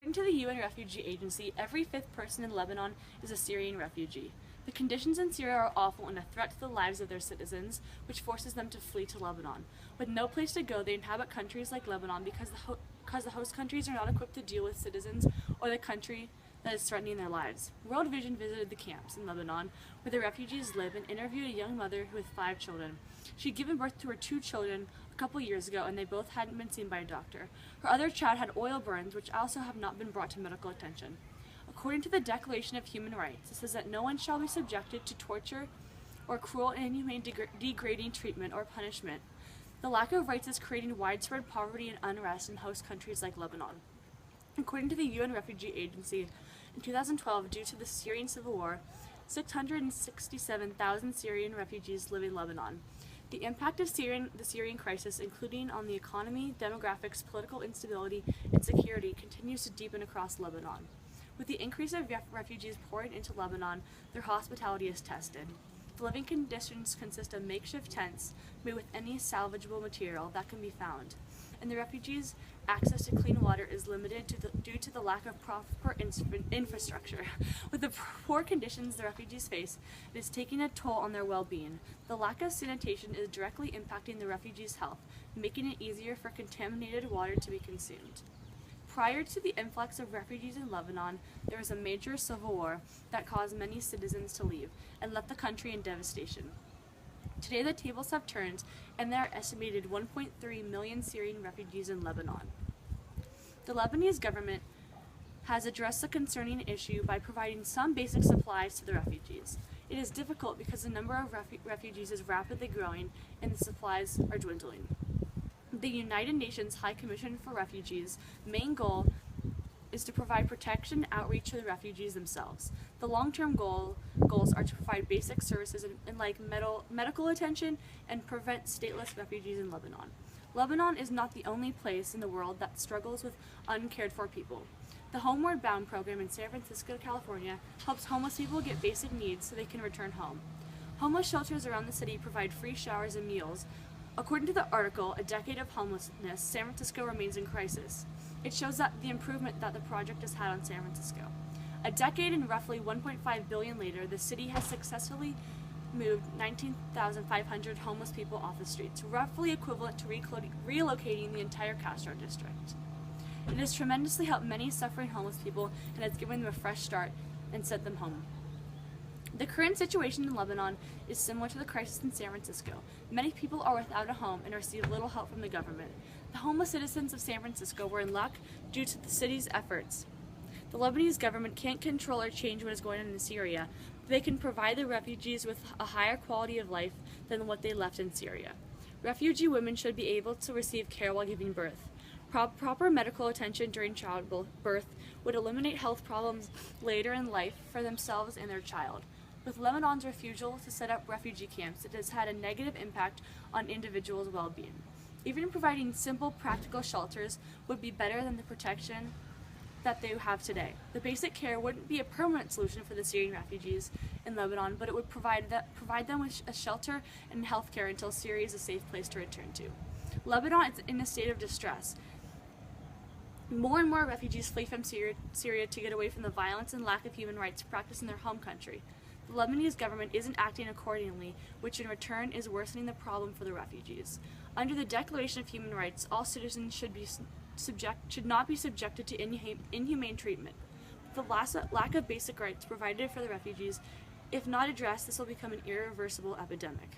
According to the UN Refugee Agency, every fifth person in Lebanon is a Syrian refugee. The conditions in Syria are awful and a threat to the lives of their citizens, which forces them to flee to Lebanon. With no place to go, they inhabit countries like Lebanon because the host countries are not equipped to deal with citizens or the country that is threatening their lives. World Vision visited the camps in Lebanon where the refugees live and interviewed a young mother with 5 children. She'd given birth to her 2 children a couple years ago and they both hadn't been seen by a doctor. Her other child had oil burns, which also have not been brought to medical attention. According to the Declaration of Human Rights, it says that no one shall be subjected to torture or cruel and inhumane degrading treatment or punishment. The lack of rights is creating widespread poverty and unrest in host countries like Lebanon. According to the UN Refugee Agency, in 2012, due to the Syrian civil war, 667,000 Syrian refugees live in Lebanon. The impact of the Syrian crisis, including on the economy, demographics, political instability, and security, continues to deepen across Lebanon. With the increase of refugees pouring into Lebanon, their hospitality is tested. The living conditions consist of makeshift tents made with any salvageable material that can be found, and the refugees' access to clean water is limited due to the lack of proper infrastructure. With the poor conditions the refugees face, it is taking a toll on their well-being. The lack of sanitation is directly impacting the refugees' health, making it easier for contaminated water to be consumed. Prior to the influx of refugees in Lebanon, there was a major civil war that caused many citizens to leave and left the country in devastation. Today the tables have turned and there are estimated 1.3 million Syrian refugees in Lebanon. The Lebanese government has addressed the concerning issue by providing some basic supplies to the refugees. It is difficult because the number of refugees is rapidly growing and the supplies are dwindling. The United Nations High Commission for Refugees' main goal is to provide protection and outreach to the refugees themselves. The long-term goals are to provide basic services like medical attention and prevent stateless refugees in Lebanon. Lebanon is not the only place in the world that struggles with uncared-for people. The Homeward Bound program in San Francisco, California helps homeless people get basic needs so they can return home. Homeless shelters around the city provide free showers and meals. According to the article, A Decade of Homelessness, San Francisco remains in crisis. It shows that the improvement that the project has had on San Francisco. A decade and roughly $1.5 billion later, the city has successfully moved 19,500 homeless people off the streets, roughly equivalent to relocating the entire Castro district. It has tremendously helped many suffering homeless people and has given them a fresh start and sent them home. The current situation in Lebanon is similar to the crisis in San Francisco. Many people are without a home and receive little help from the government. The homeless citizens of San Francisco were in luck due to the city's efforts. The Lebanese government can't control or change what is going on in Syria, but they can provide the refugees with a higher quality of life than what they left in Syria. Refugee women should be able to receive care while giving birth. Proper medical attention during childbirth would eliminate health problems later in life for themselves and their child. With Lebanon's refusal to set up refugee camps, it has had a negative impact on individuals' well-being. Even providing simple, practical shelters would be better than the protection that they have today. The basic care wouldn't be a permanent solution for the Syrian refugees in Lebanon, but it would provide them with a shelter and health care until Syria is a safe place to return to. Lebanon is in a state of distress. More and more refugees flee from Syria to get away from the violence and lack of human rights practiced in their home country. The Lebanese government isn't acting accordingly, which in return is worsening the problem for the refugees. Under the Declaration of Human Rights, all citizens should not be subjected to inhumane treatment. The lack of basic rights provided for the refugees, if not addressed, this will become an irreversible epidemic.